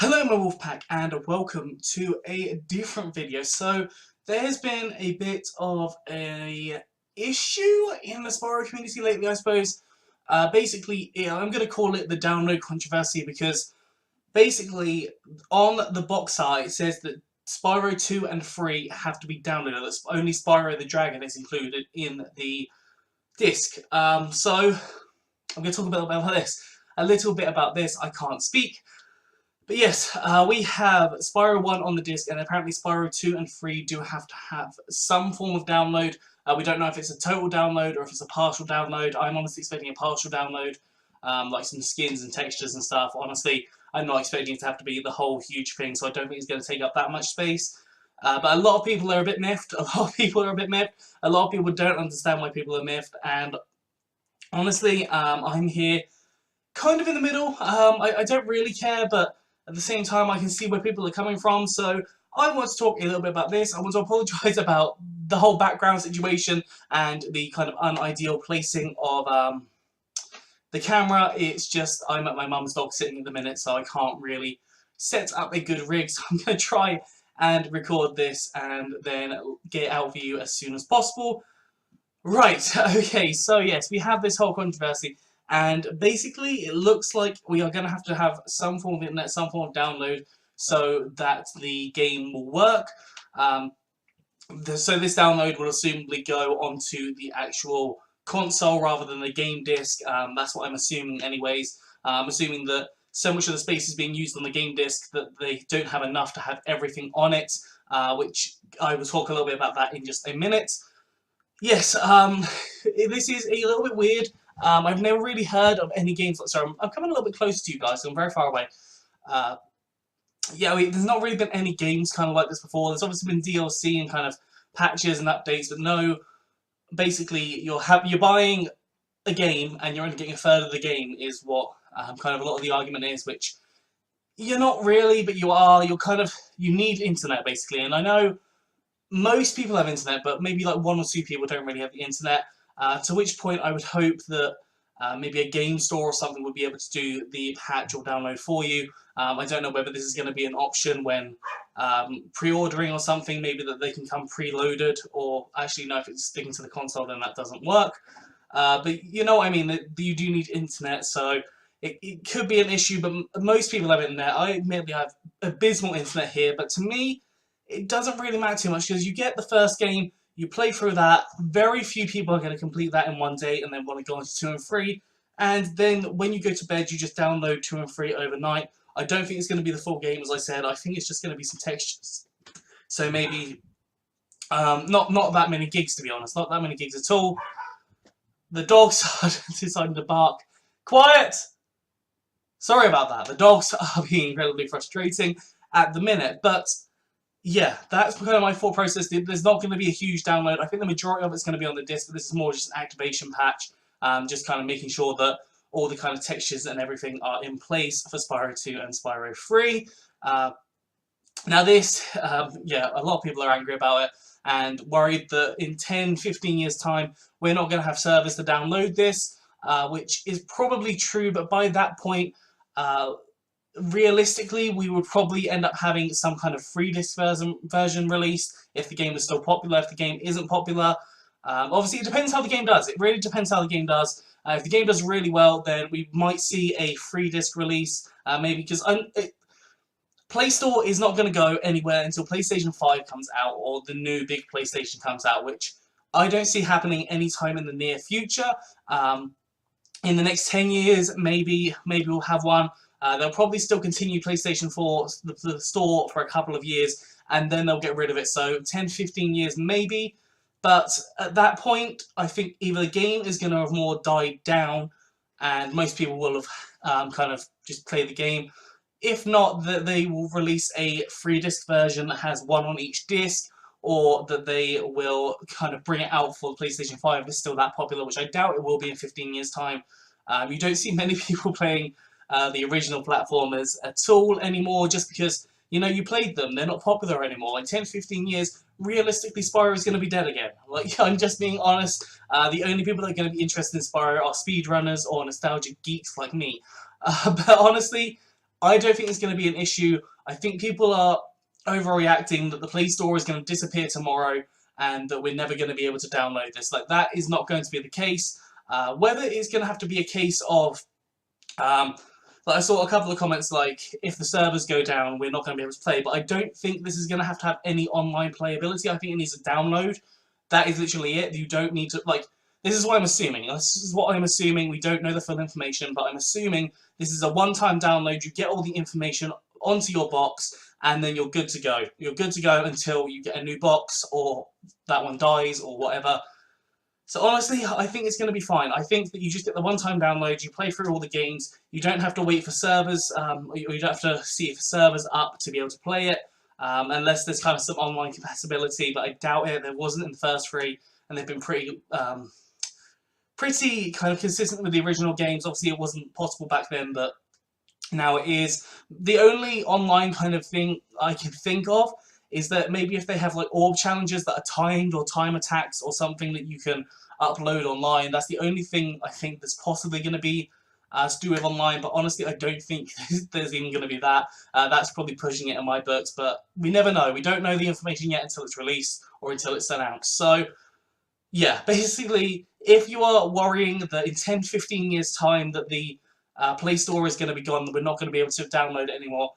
Hello my Wolfpack and welcome to a different video. So there has been a bit of a issue in the Spyro community lately, I suppose. Basically, I'm going to call it the download controversy because basically on the box art it says that Spyro 2 and 3 have to be downloaded. That's only Spyro the Dragon is included in the disc. So I'm going to talk a little bit about this. I can't speak. But yes, we have Spyro 1 on the disc, and apparently Spyro 2 and 3 do have to have some form of download. We don't know if it's a total download or if it's a partial download. I'm honestly expecting a partial download, like some skins and textures and stuff. Honestly, I'm not expecting it to have to be the whole huge thing, so I don't think it's going to take up that much space. But a lot of people are a bit miffed. A lot of people don't understand why people are miffed, and honestly, I'm here kind of in the middle. I don't really care, but at the same time, I can see where people are coming from, so I want to talk a little bit about this. I want to apologise about the whole background situation and the kind of unideal placing of the camera. It's just, I'm at my mum's dog sitting at the minute, so I can't really set up a good rig, so I'm going to try and record this and then get it out for you as soon as possible. Right, okay, so yes, we have this whole controversy. And basically, it looks like we are going to have some form of internet, some form of download, so that the game will work. So this download will assumably go onto the actual console rather than the game disc. That's what I'm assuming anyways. I'm assuming that so much of the space is being used on the game disc that they don't have enough to have everything on it, which I will talk a little bit about that in just a minute. Yes, this is a little bit weird. I've never really heard of any games like... Sorry, I'm coming a little bit close to you guys, so I'm very far away. Yeah, there's not really been any games kind of like this before. There's obviously been DLC and kind of patches and updates, but no, basically you're buying a game and you're only getting a third of the game is what kind of a lot of the argument is, which you're not really, but you are. You need internet basically, and I know most people have internet, but maybe like one or two people don't really have the internet. To which point I would hope that maybe a game store or something would be able to do the patch or download for you. I don't know whether this is going to be an option when pre-ordering or something, maybe that they can come preloaded, or actually no, if it's sticking to the console then that doesn't work. But you know what I mean, that you do need internet, so it could be an issue, but most people have internet. I admittedly have abysmal internet here, but to me, it doesn't really matter too much, because you get the first game, you play through that, very few people are going to complete that in one day and then want to go on to 2 and 3, and then when you go to bed you just download 2 and 3 overnight. I don't think it's going to be the full game, as I said. I think it's just going to be some textures. So maybe, not that many gigs, to be honest, not that many gigs at all. The dogs are deciding to bark. Quiet! Sorry about that, the dogs are being incredibly frustrating at the minute, but yeah, that's kind of my thought process. There's not going to be a huge download. I think the majority of it's going to be on the disc, but this is more just an activation patch, just kind of making sure that all the kind of textures and everything are in place for Spyro 2 and Spyro 3. Now this, yeah, a lot of people are angry about it and worried that in 10-15 years time we're not going to have servers to download this, which is probably true, but by that point, realistically, we would probably end up having some kind of free disc version released if the game is still popular. If the game isn't popular, obviously it depends how the game does. It really depends how the game does. If the game does really well, then we might see a free disc release, maybe, because Play Store is not going to go anywhere until PlayStation 5 comes out or the new big PlayStation comes out, which I don't see happening anytime in the near future. In the next 10 years, maybe we'll have one. They'll probably still continue PlayStation 4, the store, for a couple of years, and then they'll get rid of it. So 10-15 years maybe, but at that point, I think either the game is going to have more died down, and most people will have kind of just played the game. If not, that they will release a free disc version that has one on each disc, or that they will kind of bring it out for the PlayStation 5 if it's still that popular, which I doubt it will be in 15 years' time. You don't see many people playing the original platformers at all anymore, just because, you know, you played them, they're not popular anymore. In 10-15 years, realistically, Spyro is going to be dead again. Like, I'm just being honest. The only people that are going to be interested in Spyro are speedrunners or nostalgic geeks like me. But honestly, I don't think it's going to be an issue. I think people are overreacting that the Play Store is going to disappear tomorrow and that we're never going to be able to download this. Like, that is not going to be the case. Whether it's going to have to be a case of, like I saw a couple of comments like, if the servers go down, we're not going to be able to play, but I don't think this is going to have any online playability. I think it needs a download. That is literally it. You don't need to, like, this is what I'm assuming. This is what I'm assuming. We don't know the full information, but I'm assuming this is a one-time download. You get all the information onto your box, and then you're good to go. You're good to go until you get a new box, or that one dies, or whatever. So honestly, I think it's going to be fine. I think that you just get the one-time download, you play through all the games, you don't have to wait for servers, or you don't have to see if the server's up to be able to play it, unless there's kind of some online compatibility, but I doubt it. There wasn't in the first 3, and they've been pretty kind of consistent with the original games. Obviously, it wasn't possible back then, but now it is. The only online kind of thing I can think of is that maybe if they have like orb challenges that are timed, or time attacks, or something that you can upload online, that's the only thing I think that's possibly going to be to do with online. But honestly, I don't think there's even going to be that. That's probably pushing it in my books, but we never know. We don't know the information yet until it's released or until it's announced. So yeah, basically, if you are worrying that in 10-15 years time that the Play Store is going to be gone, that we're not going to be able to download it anymore,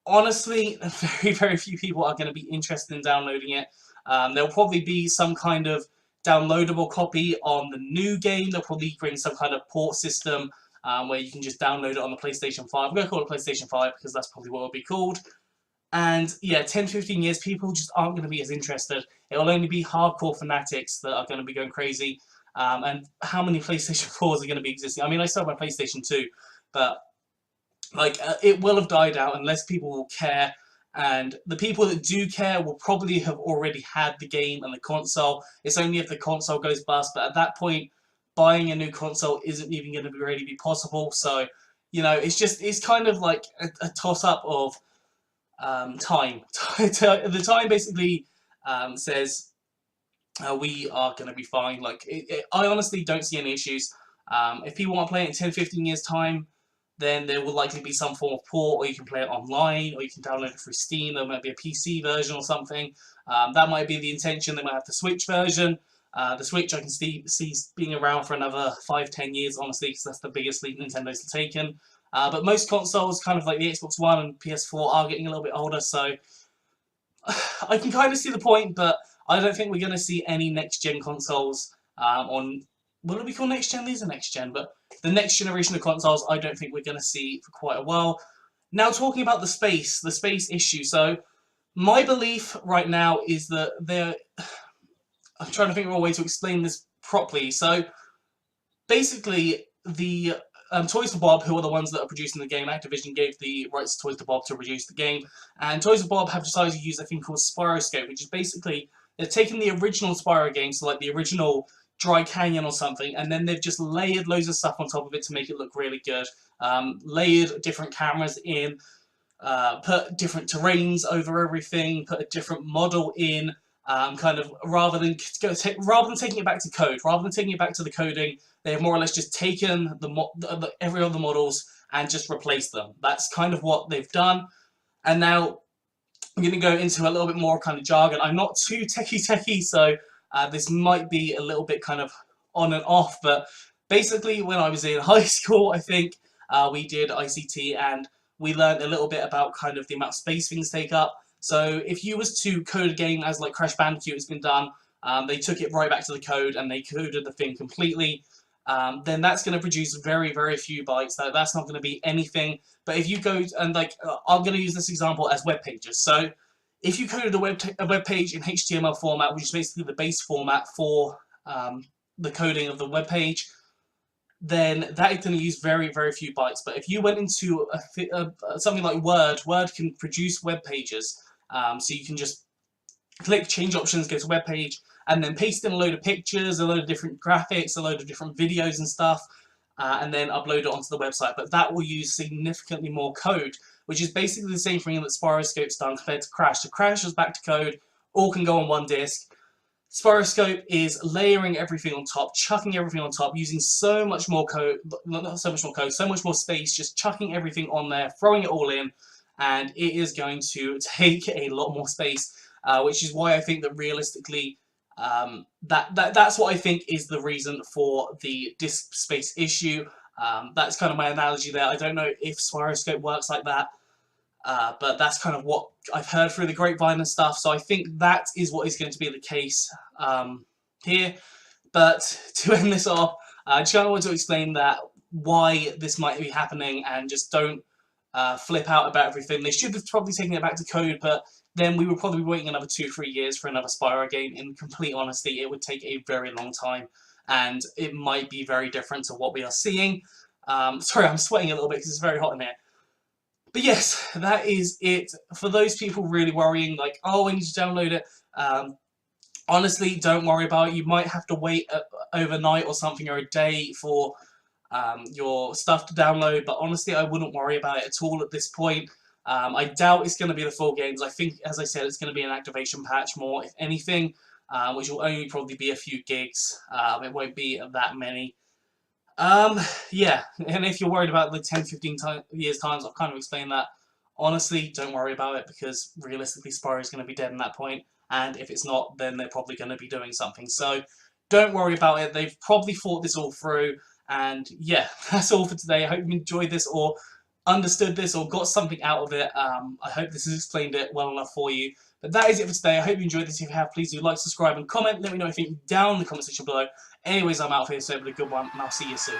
honestly, very, very few people are going to be interested in downloading it. There'll probably be some kind of downloadable copy on the new game. They'll probably bring some kind of port system where you can just download it on the PlayStation 5. I'm going to call it PlayStation 5 because that's probably what it'll be called. And yeah, 10-15 years, people just aren't going to be as interested. It'll only be hardcore fanatics that are going to be going crazy. And how many PlayStation 4s are going to be existing? I mean, I still have my PlayStation 2, but like, it will have died out unless people will care, and the people that do care will probably have already had the game and the console. It's only if the console goes bust, but at that point, buying a new console isn't even going to really be possible. So, you know, it's kind of like a toss-up of time. The time basically says we are going to be fine. Like, I honestly don't see any issues. If people want to play it in 10-15 years' time, then there will likely be some form of port, or you can play it online, or you can download it through Steam. There might be a PC version or something. That might be the intention. They might have the Switch version. The Switch I can see being around for another 5-10 years, honestly, because that's the biggest leap Nintendo's taken. But most consoles, kind of like the Xbox One and PS4, are getting a little bit older, so I can kind of see the point, but I don't think we're going to see any next-gen consoles on... What do we call next-gen? These are next-gen, but the next generation of consoles I don't think we're going to see for quite a while. Now, talking about the space issue, so my belief right now is that I'm trying to think of a way to explain this properly. So, basically, the Toys for Bob, who are the ones that are producing the game, Activision gave the rights to Toys for Bob to produce the game, and Toys for Bob have decided to use a thing called Spyroscope, which is basically, they've taken the original Spyro game, so like the original Dry Canyon or something, and then they've just layered loads of stuff on top of it to make it look really good. Layered different cameras in, put different terrains over everything, put a different model in, kind of rather than taking it back to code, rather than taking it back to the coding, they have more or less just taken every other models and just replaced them. That's kind of what they've done. And now I'm going to go into a little bit more kind of jargon. I'm not too techie, so this might be a little bit kind of on and off, but basically when I was in high school, I think, we did ICT, and we learned a little bit about kind of the amount of space things take up. So if you was to code a game as like Crash Bandicoot has been done, they took it right back to the code and they coded the thing completely, then that's going to produce very, very few bytes. That's not going to be anything. But if you go and like, I'm going to use this example as web pages. So if you coded a web page in HTML format, which is basically the base format for the coding of the web page, then that is going to use very, very few bytes. But if you went into something like Word can produce web pages. So you can just click change options, go to web page, and then paste in a load of pictures, a load of different graphics, a load of different videos and stuff, and then upload it onto the website. But that will use significantly more code, which is basically the same thing that Spyroscope's done compared to Crash. So Crash is back to code, all can go on one disk. Spyroscope is layering everything on top, chucking everything on top, using so much more code, not so much more code, so much more space, just chucking everything on there, throwing it all in, and it is going to take a lot more space, which is why I think that realistically, that's what I think is the reason for the disk space issue. That's kind of my analogy there. I don't know if Spyroscope works like that. But that's kind of what I've heard through the grapevine and stuff, so I think that is what is going to be the case here. But to end this off, I just kind of want to explain that why this might be happening, and just don't flip out about everything. They should have probably taken it back to code, but then we would probably be waiting another 2-3 years for another Spyro game. In complete honesty, it would take a very long time, and it might be very different to what we are seeing. Sorry, I'm sweating a little bit because it's very hot in here. But yes, that is it. For those people really worrying, like, oh, I need to download it, honestly, don't worry about it. You might have to wait overnight or something, or a day for your stuff to download, but honestly, I wouldn't worry about it at all at this point. I doubt it's going to be the full games. I think, as I said, it's going to be an activation patch more, if anything, which will only probably be a few gigs. It won't be that many. Yeah, and if you're worried about the 10-15 years times, I've kind of explained that. Honestly, don't worry about it, because realistically Spyro is going to be dead in that point, and if it's not, then they're probably going to be doing something. So don't worry about it. They've probably thought this all through, and yeah, that's all for today. I hope you enjoyed this, or understood this, or got something out of it. I hope this has explained it well enough for you. But that is it for today. I hope you enjoyed this. If you have, please do like, subscribe, and comment. Let me know what you think down in the comment section below. Anyways, I'm out of here, so have a good one, and I'll see you soon.